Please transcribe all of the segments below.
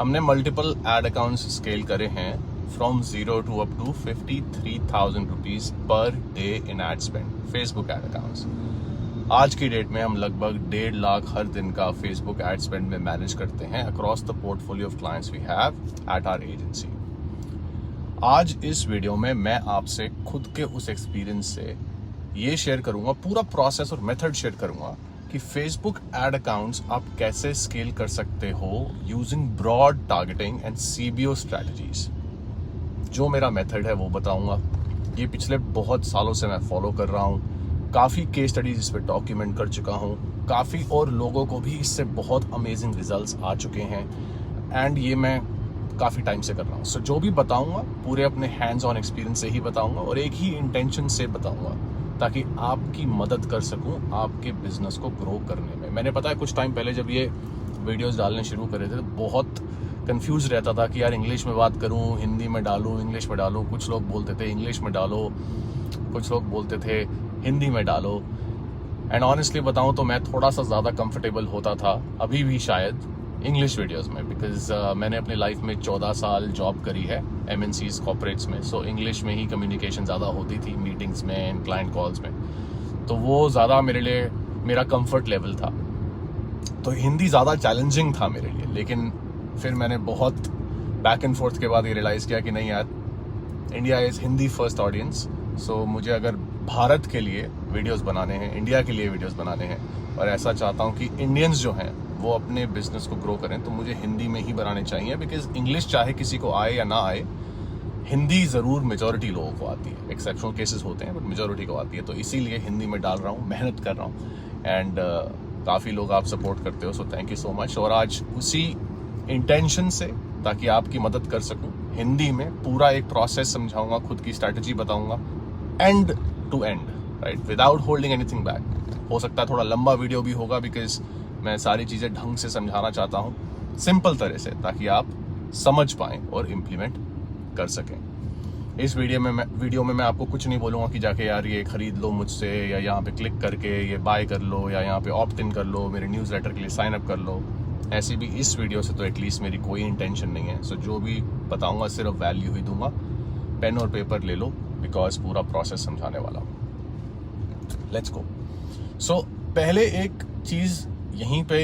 हमने multiple add accounts scale करे हैं from 0 to up to 53,000 rupees per day in ad spend, Facebook ad accounts. आज की date में हम लगभग 1.5 लाख हर दिन का फेसबुक एड स्पेंड में मैनेज करते हैं across the portfolio of clients we have at our agency. आज इस वीडियो में मैं आपसे खुद के उस एक्सपीरियंस से ये शेयर करूंगा, पूरा प्रोसेस और मेथड शेयर करूंगा कि फेसबुक एड अकाउंट्स आप कैसे स्केल कर सकते हो using broad targeting and CBO strategies. जो मेरा मेथड है वो बताऊंगा। ये पिछले बहुत सालों से मैं फॉलो कर रहा हूँ, काफ़ी केस स्टडीज इस पर डॉक्यूमेंट कर चुका हूँ, काफ़ी और लोगों को भी इससे बहुत अमेजिंग रिजल्ट्स आ चुके हैं एंड ये मैं काफ़ी टाइम से कर रहा हूँ। सो जो भी बताऊंगा पूरे अपने हैंड्स ऑन एक्सपीरियंस से ही बताऊंगा और एक ही इंटेंशन से बताऊंगा ताकि आपकी मदद कर सकूं आपके बिजनेस को ग्रो करने में। मैंने पता है कुछ टाइम पहले जब ये वीडियोस डालने शुरू करे थे तो बहुत कंफ्यूज रहता था कि यार इंग्लिश में बात करूं, हिंदी में डालूं, इंग्लिश में डालूं। कुछ लोग बोलते थे इंग्लिश में डालो, कुछ लोग बोलते थे हिंदी में डालो। एंड ऑनेस्टली बताऊं तो मैं थोड़ा सा ज़्यादा कंफर्टेबल होता था अभी भी शायद इंग्लिश वीडियोस में, बिकॉज मैंने अपनी लाइफ में 14 साल जॉब करी है MNCs कॉर्पोरेट्स में। सो इंग्लिश में ही कम्युनिकेशन ज़्यादा होती थी मीटिंग्स में एंड क्लाइंट कॉल्स में, तो वो ज़्यादा मेरे लिए मेरा कंफर्ट लेवल था। तो हिंदी ज़्यादा चैलेंजिंग था मेरे लिए, लेकिन फिर मैंने बहुत बैक एंड फोर्थ के बाद ये रियलाइज़ किया कि नहीं यार, India is Hindi first audience. So मुझे अगर भारत के लिए वीडियोस बनाने हैं, इंडिया के लिए वीडियोस बनाने हैं और ऐसा चाहता हूँ कि इंडियंस जो हैं वो अपने बिजनेस को ग्रो करें, तो मुझे हिंदी में ही बनाने चाहिए। बिकॉज इंग्लिश चाहे किसी को आए या ना आए, हिंदी ज़रूर मेजॉरिटी लोगों को आती है। एक्सेप्शनल केसेस होते हैं बट मेजॉरिटी को आती है, तो इसीलिए हिंदी में डाल रहा हूँ, मेहनत कर रहा हूँ एंड काफ़ी लोग आप सपोर्ट करते हो, so thank you so much. और आज उसी इंटेंशन से, ताकि आपकी मदद कर सकूँ, हिंदी में पूरा एक प्रोसेस समझाऊंगा, खुद की स्ट्रैटेजी बताऊंगा end to end, right, without holding anything back. हो सकता है थोड़ा लंबा वीडियो भी होगा बिकॉज मैं सारी चीज़ें ढंग से समझाना चाहता हूँ सिंपल तरह से, ताकि आप समझ पाएँ और इम्प्लीमेंट कर सकें। इस वीडियो में मैं आपको कुछ नहीं बोलूँगा कि जाके यार ये खरीद लो मुझसे, या यहाँ पे क्लिक करके ये बाय कर लो, या यहाँ पे ऑप्ट इन कर लो, मेरे न्यूज़लेटर के लिए साइन अप कर लो। ऐसी भी इस वीडियो से तो एटलीस्ट मेरी कोई इंटेंशन नहीं है। सो जो भी बताऊँगा सिर्फ वैल्यू ही दूंगा। पेन और पेपर ले लो बिकॉज पूरा प्रोसेस समझाने वाला हूँ। Let's go. सो पहले एक चीज़ यहीं पे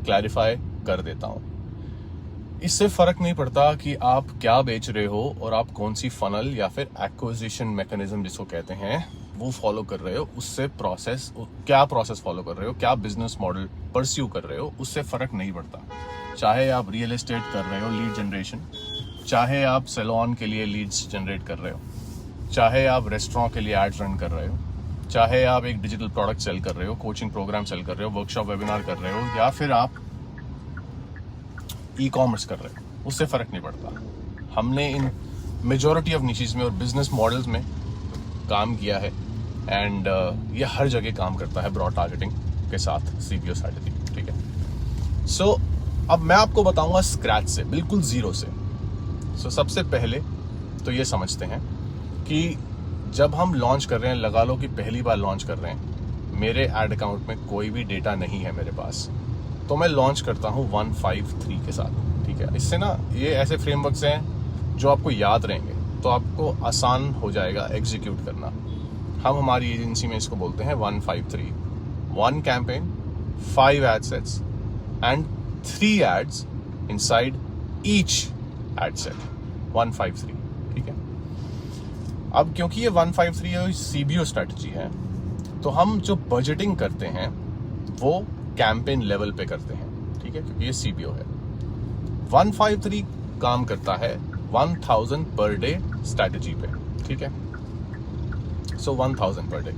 क्लैरिफाई कर देता हूँ। इससे फर्क नहीं पड़ता कि आप क्या बेच रहे हो और आप कौन सी फनल या फिर एक्विजिशन मैकेनिज्म जिसको कहते हैं वो फॉलो कर रहे हो, उससे क्या प्रोसेस फॉलो कर रहे हो, क्या बिजनेस मॉडल परस्यू कर रहे हो, उससे फर्क नहीं पड़ता। चाहे आप रियल एस्टेट कर रहे हो, लीड जनरेशन, चाहे आप सैलून के लिए लीड्स जनरेट कर रहे हो, चाहे आप रेस्टोरेंट के लिए एड्स रन कर रहे हो, चाहे आप एक डिजिटल प्रोडक्ट सेल कर रहे हो, कोचिंग प्रोग्राम सेल कर रहे हो, वर्कशॉप वेबिनार कर रहे हो, या फिर आप ई-कॉमर्स कर रहे हो, उससे फ़र्क नहीं पड़ता। हमने इन मेजॉरिटी ऑफ निशेस में और बिजनेस मॉडल्स में काम किया है एंड ये हर जगह काम करता है ब्रॉड टारगेटिंग के साथ सीबीओ स्ट्रैटेजी, ठीक है। सो अब मैं आपको बताऊंगा स्क्रैच से, बिल्कुल ज़ीरो से। सो सबसे पहले तो ये समझते हैं कि जब हम लॉन्च कर रहे हैं, लगा लो कि पहली बार लॉन्च कर रहे हैं, मेरे एड अकाउंट में कोई भी डेटा नहीं है मेरे पास, तो मैं लॉन्च करता हूँ 153 के साथ, ठीक है। इससे ना ये ऐसे फ्रेमवर्क्स हैं जो आपको याद रहेंगे, तो आपको आसान हो जाएगा एग्जीक्यूट करना। हम हमारी एजेंसी में इसको बोलते हैं 153, 1 campaign, 5 ad sets and 3 ads inside each ad set, 153, ठीक है। अब क्योंकि ये 153 सीबीओ स्ट्रैटेजी है, तो हम जो बजटिंग करते हैं वो कैंपेन लेवल पे करते हैं, ठीक है, क्योंकि ये सीबीओ है। 153 काम करता है 1000 पर डे स्ट्रैटेजी पे, ठीक है। सो 1000 पर डे।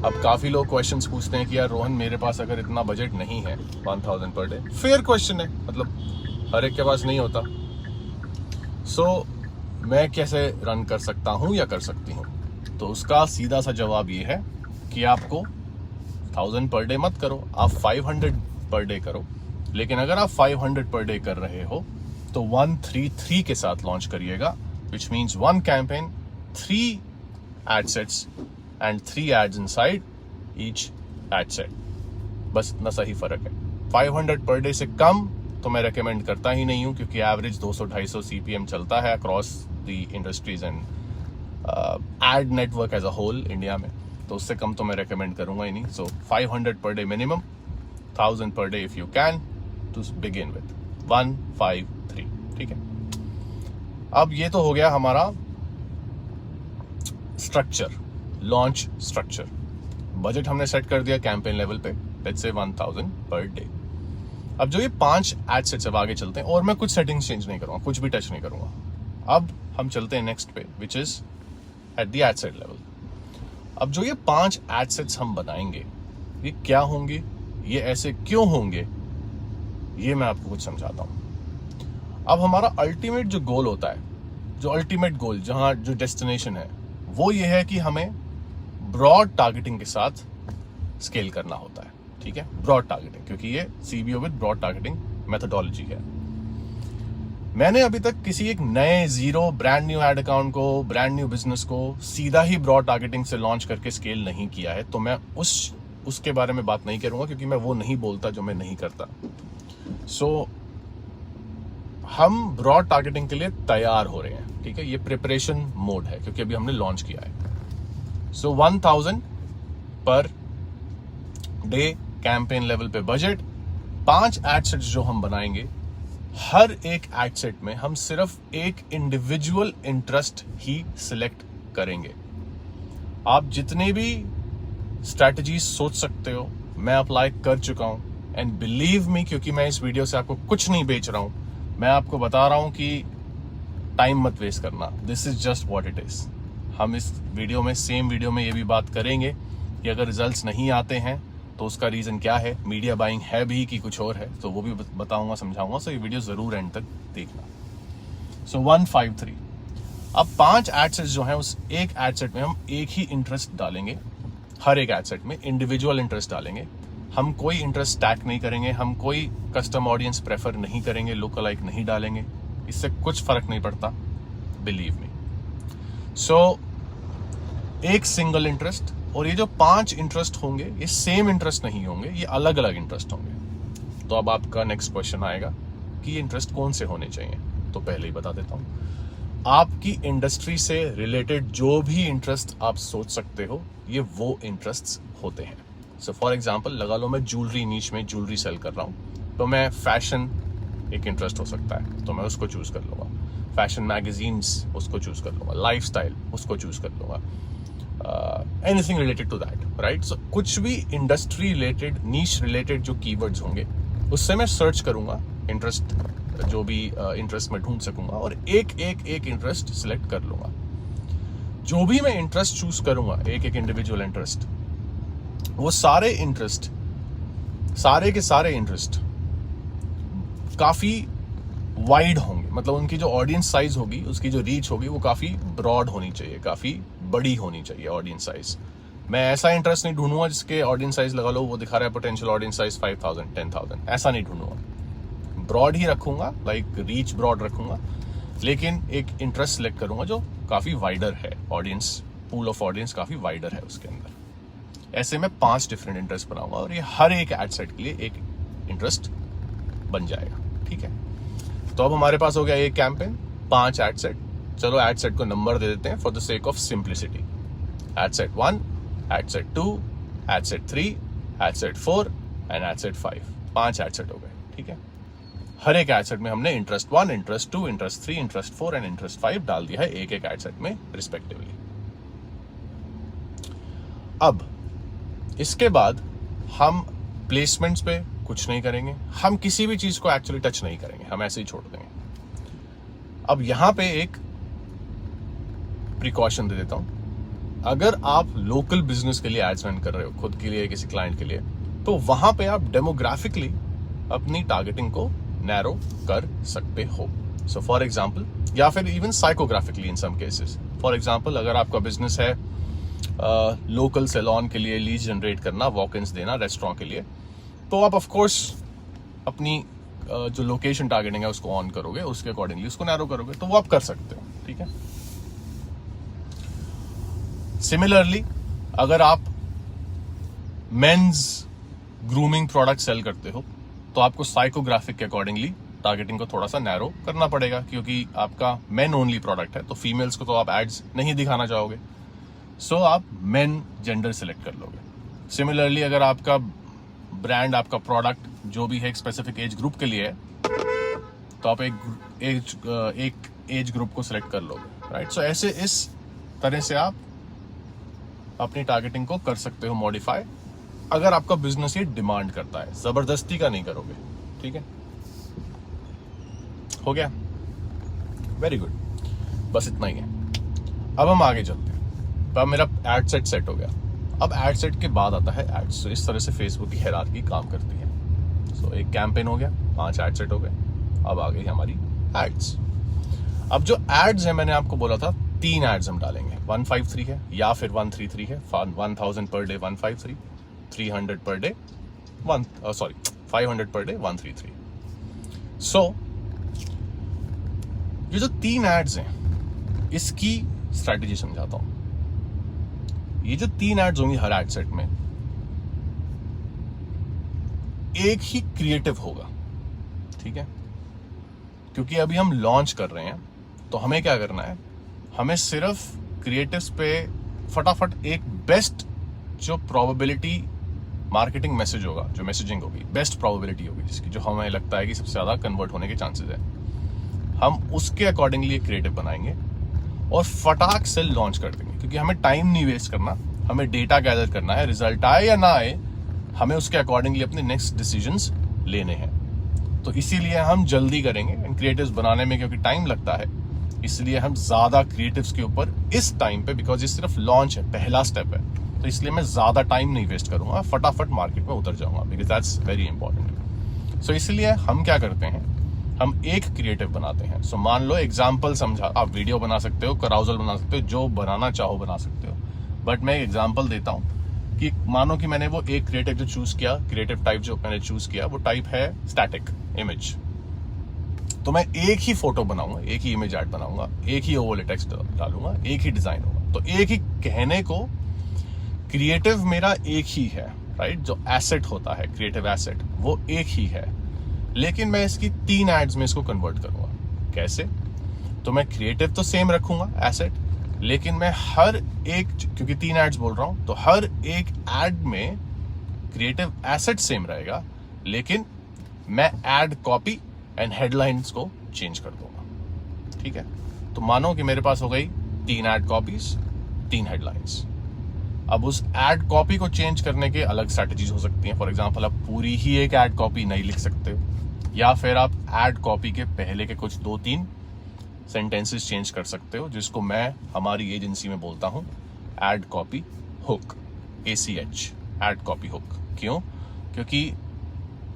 अब काफी लोग क्वेश्चंस पूछते हैं कि यार रोहन, मेरे पास अगर इतना बजट नहीं है 1000 पर डे, फेयर क्वेश्चन है, मतलब हर एक के पास नहीं होता। सो मैं कैसे रन कर सकता हूँ या कर सकती हूँ? तो उसका सीधा सा जवाब ये है कि आपको 1000 पर डे मत करो, आप 500 पर डे करो। लेकिन अगर आप 500 पर डे कर रहे हो तो 133 के साथ लॉन्च करिएगा, which means 1 campaign, 3 ad sets and 3 ads inside each ad set. बस इतना सा ही फर्क है। 500 पर डे से कम तो मैं रेकमेंड करता ही नहीं हूं, क्योंकि एवरेज 200-250 CPM चलता है across the industries and ad network as a whole India में, तो उससे कम तो मैं रेकमेंड करूंगा ही नहीं. सो 500 पर डे मिनिमम, 1000 पर day if you can to begin with. 153. ठीक है. अब ये तो हो गया हमारा स्ट्रक्चर, लॉन्च स्ट्रक्चर. बजट हमने सेट कर दिया कैंपेन लेवल पे, लेट्स से 1000 पर डे. अब जो ये 5 एड सेट्स अब आगे चलते हैं, और मैं कुछ सेटिंग्स चेंज नहीं करूंगा, कुछ भी टच नहीं करूंगा. अब हम चलते हैं नेक्स्ट पे, which is at the ad set level. अब जो ये 5 एड सेट्स हम बनाएंगे, ये क्या होंगे, ये ऐसे क्यों होंगे, ये मैं आपको कुछ समझाता हूं. अब हमारा अल्टीमेट जो गोल होता है, जो अल्टीमेट गोल, जहां जो डेस्टिनेशन है, वो ये है कि हमें ब्रॉड टारगेटिंग के साथ स्केल करना होता है. ठीक है, ब्रॉड टारगेटिंग, क्योंकि ये CBO with broad targeting methodology है. मैंने अभी तक किसी एक नए zero brand new ad account को, ब्रांड न्यू बिजनेस को सीधा ही ब्रॉड टारगेटिंग से लॉन्च करके स्केल नहीं किया है, तो मैं उसके बारे में बात नहीं करूंगा, क्योंकि मैं वो नहीं बोलता जो मैं नहीं करता. सो हम ब्रॉड टारगेटिंग के लिए तैयार हो रहे हैं. ठीक है, ये प्रिपरेशन मोड है, क्योंकि अभी हमने लॉन्च किया है. सो 1000 पर डे कैंपेन लेवल पे बजट, 5 एड सेट्स जो हम बनाएंगे, हर एक एड सेट में हम सिर्फ एक इंडिविजुअल इंटरेस्ट ही सिलेक्ट करेंगे. आप जितने भी स्ट्रैटेजीज सोच सकते हो मैं अप्लाई कर चुका हूं, एंड बिलीव मी, क्योंकि मैं इस वीडियो से आपको कुछ नहीं बेच रहा हूं, मैं आपको बता रहा हूं कि टाइम मत वेस्ट करना. This is just what it is. हम इस वीडियो में, सेम वीडियो में ये भी बात करेंगे कि अगर रिजल्ट्स नहीं आते हैं तो उसका रीजन क्या है, मीडिया बाइंग है भी कि कुछ और है, तो वो भी बताऊंगा, समझाऊंगा. सो ये वीडियो जरूर एंड तक देखना. सो 153. अब 5 एड सेट्स जो हैं, उस एक एड सेट में हम एक ही इंटरेस्ट डालेंगे. हर एक एड सेट में इंडिविजुअल इंटरेस्ट डालेंगे. हम कोई इंटरेस्ट स्टैक नहीं करेंगे, हम कोई कस्टम ऑडियंस प्रेफर नहीं करेंगे, लुक अलाइक नहीं डालेंगे. इससे कुछ फर्क नहीं पड़ता, बिलीव मी. सो एक सिंगल इंटरेस्ट, और ये जो 5 इंटरेस्ट होंगे, ये सेम इंटरेस्ट नहीं होंगे, ये अलग अलग इंटरेस्ट होंगे. तो अब आपका नेक्स्ट क्वेश्चन आएगा कि ये इंटरेस्ट कौन से होने चाहिए. तो पहले ही बता देता हूं, आपकी इंडस्ट्री से रिलेटेड जो भी इंटरेस्ट आप सोच सकते हो, ये वो इंटरेस्ट होते हैं. सो फॉर एग्जाम्पल, लगा लो मैं ज्वेलरी नीच में ज्वेलरी सेल कर रहा हूं, तो मैं फैशन एक इंटरेस्ट हो सकता है, तो मैं उसको चूज कर लूंगा. फैशन मैगजीन्स, उसको चूज कर लूंगा. लाइफस्टाइल, उसको चूज कर लूंगा. Anything related to that, right. So कुछ भी इंडस्ट्री रिलेटेड, नीश रिलेटेड जो कीवर्ड्स होंगे, उससे मैं सर्च करूंगा इंटरेस्ट, जो भी इंटरेस्ट मैं ढूंढ सकूंगा, और एक इंटरेस्ट सिलेक्ट कर लूंगा. जो भी मैं इंटरेस्ट चूज करूंगा, एक इंडिविजुअल इंटरेस्ट, वो सारे इंटरेस्ट, सारे के सारे इंटरेस्ट काफी वाइड होंगे. मतलब उनकी जो ऑडियंस साइज होगी, उसकी जो रीच होगी, वो काफी ब्रॉड होनी चाहिए, काफी बड़ी होनी चाहिए ऑडियंस साइज. मैं ऐसा इंटरेस्ट नहीं ढूंढूंगा जिसके ऑडियंस साइज, लगा लो वो दिखा रहा है पोटेंशियल ऑडियंस साइज 5000, 10,000, ऐसा नहीं ढूंढूंगा. ब्रॉड ही रखूंगा, लाइक रीच ब्रॉड रखूंगा, लेकिन एक इंटरेस्ट सिलेक्ट करूंगा जो काफी वाइडर है. ऑडियंस, पूल ऑफ ऑडियंस काफी वाइडर है उसके अंदर. ऐसे में 5 डिफरेंट इंटरेस्ट बनाऊंगा, और ये हर एक एड सेट के लिए एक इंटरेस्ट बन जाएगा. ठीक है, तो अब हमारे पास हो गया एक कैंपेन, 5 एड सेट. चलो एड सेट को नंबर दे देते हैं for the sake of simplicity. Ad set 1, ad set 2, ad set 3, ad set 4 and ad set 5. 5 ad set हो गए. ठीक है, हर एक एड सेट में हमने interest 1, interest 2, interest 3, interest 4 and interest 5 डाल दिया है एक एड सेट में रिस्पेक्टिवली. अब इसके बाद हम प्लेसमेंट्स पे कुछ नहीं करेंगे, हम किसी भी चीज को एक्चुअली टच नहीं करेंगे, हम ऐसे ही छोड़ देंगे. अब यहां पे एक प्रिकॉशन दे देता हूं. अगर आप लोकल बिजनेस के लिए एड्स रन कर रहे हो, खुद के लिए, किसी क्लाइंट के लिए, तो वहां पे आप डेमोग्राफिकली अपनी टारगेटिंग को नैरो कर सकते हो. सो फॉर एग्जांपल, या फिर even psychographically in some cases. For example, अगर आपका बिजनेस है लोकल सैलून के लिए लीड जनरेट करना, वॉक-इन्स देना रेस्टोरेंट के लिए, तो आप ऑफ कोर्स अपनी जो लोकेशन टारगेटिंग है उसको ऑन करोगे, उसके अकॉर्डिंगली उसको नैरो करोगे, तो वो आप कर सकते हो. ठीक है, सिमिलरली अगर आप मेंस ग्रूमिंग प्रोडक्ट सेल करते हो, तो तो आपको साइकोग्राफिक के अकॉर्डिंगली टारगेटिंग को थोड़ा सा नैरो करना पड़ेगा, क्योंकि आपका मेन ओनली प्रोडक्ट है, तो फीमेल्स को तो आप एड्स नहीं दिखाना चाहोगे, सो आप मेन जेंडर सिलेक्ट कर लोगे। सिमिलरली अगर आपका ब्रांड, आपका प्रोडक्ट जो भी है एक स्पेसिफिक एज ग्रुप के लिए है, तो आप एक एज ग्रुप को सिलेक्ट कर लोगे, राइट। सो ऐसे इस तरह से आप अपनी टारगेटिंग को कर सकते हो मॉडिफाई, अगर आपका बिजनेस ये डिमांड करता है, जबरदस्ती का नहीं करोगे, ठीक है। हो गया, वेरी गुड, बस इतना ही है। अब हम आगे चलते हैं। अब मेरा एड सेट हो गया। अब एड सेट के बाद आता है एड्स। तो इस तरह से फेसबुक की हायरार्की काम करती है। सो एक कैंपेन हो गया, 5 एड सेट हो गए, अब आ गई हमारी एड्स। अब जो एड्स है, मैंने आपको बोला था 3 एड्स हम डालेंगे, 153 है या फिर 133 है, 1000 पर day 153, 300 per day 500 per day 133। सो ये जो 3 एड्स हैं, इसकी स्ट्रैटेजी समझाता हूं। ये जो 3 एड्स होंगी हर एड सेट में, एक ही क्रिएटिव होगा, ठीक है। क्योंकि अभी हम लॉन्च कर रहे हैं, तो हमें क्या करना है, हमें सिर्फ क्रिएटिव्स पे फटाफट एक बेस्ट जो प्रोबेबिलिटी मार्केटिंग मैसेज होगा, जो मैसेजिंग होगी, बेस्ट प्रोबेबिलिटी होगी जिसकी, जो हमें लगता है कि सबसे ज्यादा कन्वर्ट होने के चांसेस है, हम उसके अकॉर्डिंगली एक क्रिएटिव बनाएंगे और फटाक से लॉन्च कर देंगे। क्योंकि हमें टाइम नहीं वेस्ट करना, हमें डेटा गैदर करना है, रिजल्ट आए या ना आए, हमें उसके अकॉर्डिंगली अपने नेक्स्ट डिसीजंस लेने हैं। तो इसीलिए हम जल्दी करेंगे एंड क्रिएटिव्स बनाने में, क्योंकि टाइम लगता है, इसलिए हम ज्यादा क्रिएटिव्स के ऊपर इस टाइम पे, बिकॉज ये सिर्फ लॉन्च है, पहला स्टेप है, तो इसलिए मैं ज्यादा टाइम नहीं वेस्ट करूंगा, फटाफट मार्केट में उतर जाऊंगा, बिकॉज दैट्स वेरी इंपॉर्टेंट। सो इसलिए हम क्या करते हैं, हम एक क्रिएटिव बनाते हैं। सो मान लो एग्जाम्पल समझा, आप वीडियो बना सकते हो, कराउजल बना सकते हो, जो बनाना चाहो बना सकते हो, बट मैं एग्जाम्पल देता हूं कि मानो कि मैंने वो एक क्रिएटिव जो चूज किया, क्रिएटिव टाइप जो मैंने चूज किया, वो टाइप है स्टैटिक इमेज। तो मैं एक ही फोटो बनाऊंगा, एक ही इमेज ऐड बनाऊंगा, एक ही ओवरले टेक्स्ट डालूंगा, एक ही डिजाइन होगा। तो एक ही कहने को क्रिएटिव मेरा एक ही है, राइट। जो एसेट होता है, क्रिएटिव एसेट, वो एक ही है, लेकिन मैं इसकी 3 एड्स में इसको कन्वर्ट करूंगा। कैसे? तो मैं क्रिएटिव तो सेम रखूंगा एसेट, लेकिन मैं हर एक, क्योंकि 3 एड्स बोल रहा हूं, तो हर एक एड में क्रिएटिव एसेट सेम रहेगा, लेकिन मैं एड कॉपी एंड हेडलाइंस को चेंज कर दूंगा, ठीक है। तो मानो कि मेरे पास हो गई 3 एड कॉपीज, 3 हेडलाइंस। अब उस एड कॉपी को चेंज करने के अलग स्ट्रैटेजीज हो सकती हैं। फॉर एग्जांपल, आप पूरी ही एक एड कॉपी नहीं लिख सकते, या फिर आप एड कॉपी के पहले के कुछ 2-3 सेंटेंसेस चेंज कर सकते हो, जिसको मैं हमारी एजेंसी में बोलता हूं ad copy hook, ACH, ad copy hook. क्यों? क्योंकि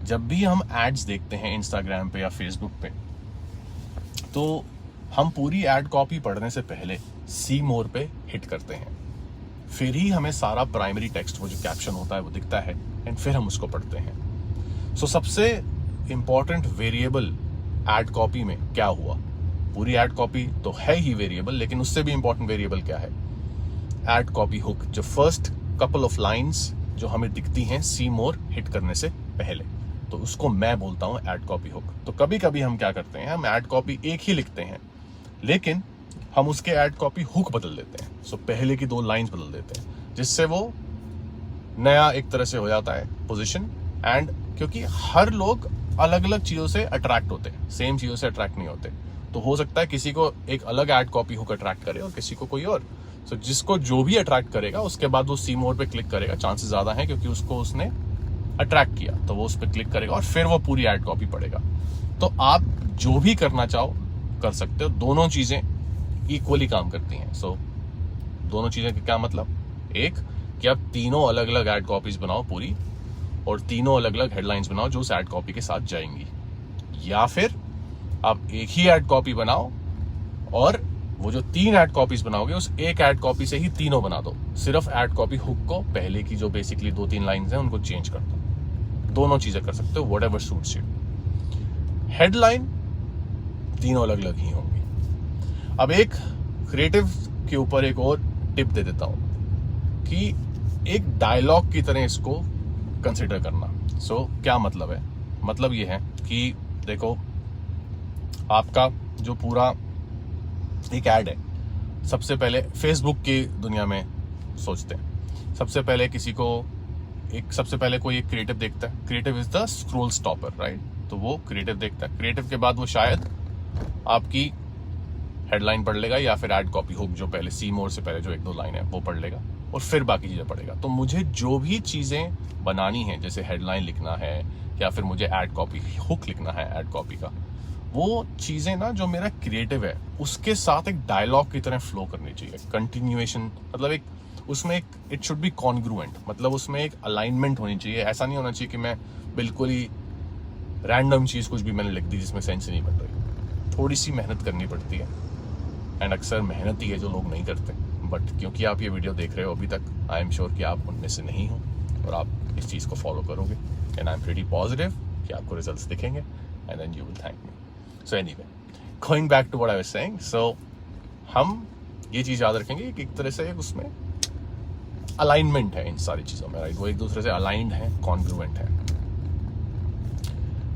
जब भी हम एड्स देखते हैं इंस्टाग्राम पे या फेसबुक पे, तो हम पूरी एड कॉपी पढ़ने से पहले सी मोर पे हिट करते हैं, फिर ही हमें सारा प्राइमरी टेक्स्ट, वो जो कैप्शन होता है, वो दिखता है, एंड फिर हम उसको पढ़ते हैं। सो सबसे इंपॉर्टेंट वेरिएबल एड कॉपी में क्या हुआ? पूरी एड कॉपी तो है ही वेरिएबल, लेकिन उससे भी इंपॉर्टेंट वेरिएबल क्या है? एड कॉपी हुक, जो फर्स्ट कपल ऑफ लाइंस जो हमें दिखती हैं सी मोर हिट करने से पहले, तो उसको मैं बोलता हूं एड कॉपी हुक। तो कभी कभी हम क्या करते हैं, हम एड कॉपी एक ही लिखते हैं, लेकिन हम उसके एड कॉपी हुक बदल देते हैं। सो पहले की 2 लाइंस बदल देते हैं, जिससे वो नया एक तरह से हो जाता है पोजीशन। एंड क्योंकि हर लोग अलग अलग चीजों से अट्रैक्ट होते हैं, सेम चीजों से अट्रैक्ट नहीं होते, तो हो सकता है किसी को एक अलग एड कॉपी हुक अट्रैक्ट करे और किसी को कोई और। सो जिसको जो भी अट्रैक्ट करेगा, उसके बाद वो सी मोर पे क्लिक करेगा, चांसेस ज्यादा है, क्योंकि उसको उसने अट्रैक्ट किया, तो वो उस पर क्लिक करेगा और फिर वो पूरी एड कॉपी पढ़ेगा। तो आप जो भी करना चाहो कर सकते हो, दोनों चीजें इक्वली काम करती हैं। सो दोनों चीजें का क्या मतलब? एक कि आप तीनों अलग अलग एड कॉपीज बनाओ पूरी, और तीनों अलग अलग हेडलाइंस बनाओ जो उस एड कॉपी के साथ जाएंगी, या फिर आप एक ही एड कॉपी बनाओ और वो जो 3 एड कॉपीज बनाओगे, उस एक एड कॉपी से ही तीनों बना दो। सिर्फ एड कॉपी हुक को, पहले की जो बेसिकली 2-3 लाइंस हैं, उनको चेंज कर दो। दोनों चीजें कर सकते हो, व्हाटएवर सूट्स यू। हेडलाइन तीनों अलग अलग ही होंगी। अब एक क्रिएटिव के ऊपर एक और टिप दे देता हूं कि एक डायलॉग की तरह इसको कंसिडर करना। सो क्या मतलब है? मतलब ये है कि देखो, आपका जो पूरा एक ऐड है, सबसे पहले फेसबुक की दुनिया में सोचते हैं, सबसे पहले सबसे पहले कोई एक क्रिएटिव देखता है। Creative is the scroll stopper, right? तो वो क्रिएटिव देखता है। क्रिएटिव के बाद वो शायद आपकी हेडलाइन पढ़ लेगा या फिर ऐड कॉपी हुक, जो पहले सी मोर से पहले जो 1-2 लाइन है वो पढ़ लेगा और फिर बाकी चीजें पढ़ेगा। तो मुझे जो भी चीजें बनानी है, जैसे हेडलाइन लिखना है या फिर मुझे ऐड कॉपी हुक लिखना है ऐड कॉपी का, वो चीजें ना जो मेरा क्रिएटिव है उसके साथ एक डायलॉग की तरह फ्लो करनी चाहिए, कंटिन्यूएशन, मतलब उसमें इट शुड बी कॉन्ग्रुएंट, मतलब उसमें एक अलाइनमेंट होनी चाहिए। ऐसा नहीं होना चाहिए कि मैं बिल्कुल ही रैंडम चीज कुछ भी मैंने लिख दी जिसमें सेंस ही नहीं बन रही। थोड़ी सी मेहनत करनी पड़ती है, एंड अक्सर मेहनत ही है जो लोग नहीं करते। बट क्योंकि आप ये वीडियो देख रहे हो अभी तक, आई एम श्योर कि आप उनमें से नहीं हो और आप इस चीज को फॉलो करोगे, and I am pretty positive कि आपको रिजल्ट्स दिखेंगे, and then you will thank me. So anyway, going back to what I was saying, so हम ये चीज याद रखेंगे कि एक तरह से उसमें अलाइनमेंट है इन सारी चीजों में, राइट? वो एक दूसरे से अलाइंड है, कॉन्ग्रुएंट है।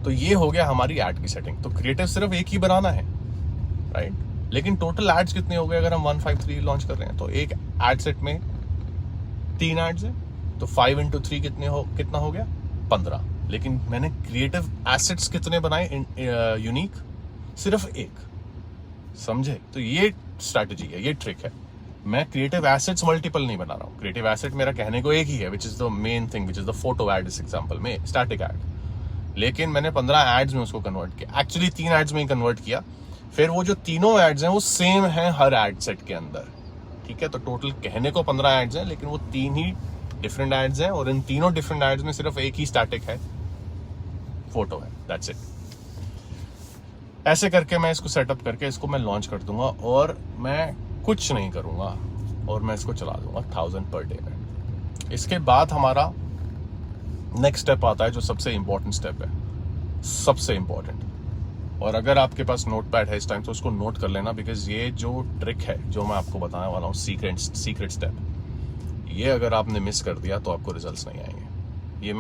तो ये हो गया हमारी ऐड की सेटिंग। तो क्रिएटिव सिर्फ एक ही बनाना है, राइट? लेकिन टोटल एड्स कितने हो गए? अगर हम 153 लॉन्च कर रहे हैं तो एक एड सेट में 3 एड्स है, तो 5 into 3 कितना हो गया? 15। लेकिन मैंने क्रिएटिव एसेट्स कितने बनाए यूनिक? सिर्फ एक। समझे? तो ये स्ट्रैटेजी है, ये ट्रिक है। मैं क्रिएटिव एसेट्स मल्टीपल नहीं बना रहा हूँ। क्रिएटिव एसेट मेरा कहने को एक ही है, which is the main thing, which is the photo ad इस एग्जाम्पल में, स्टैटिक एड। लेकिन मैंने 15 एड्स में उसको कन्वर्ट किया, एक्चुअली 3 एड्स में ही कन्वर्ट किया। फिर वो जो तीनों एड्स हैं वो सेम हैं हर एड सेट के अंदर, ठीक है? तो टोटल कहने को 15 एड्स हैं, लेकिन वो 3 ही डिफरेंट एड्स हैं, और इन तीनों डिफरेंट एड्स में सिर्फ एक ही स्टैटिक है, फोटो है, दैट्स इट। ऐसे करके मैं इसको सेटअप करके इसको मैं लॉन्च कर दूंगा, और मैं कुछ नहीं करूंगा और मैं इसको चला दूंगा 1000 पर डे में। इसके बाद हमारा नेक्स्ट स्टेप आता है, जो सबसे इंपॉर्टेंट स्टेप है, सबसे इंपॉर्टेंट। और अगर आपके पास नोटपैड है इस टाइम तो उसको नोट कर लेना, बिकॉज ये जो ट्रिक है जो मैं आपको बताने वाला हूँ, सीक्रेट स्टेप, ये अगर आपने मिस कर दिया तो आपको रिजल्ट्स नहीं आएंगे।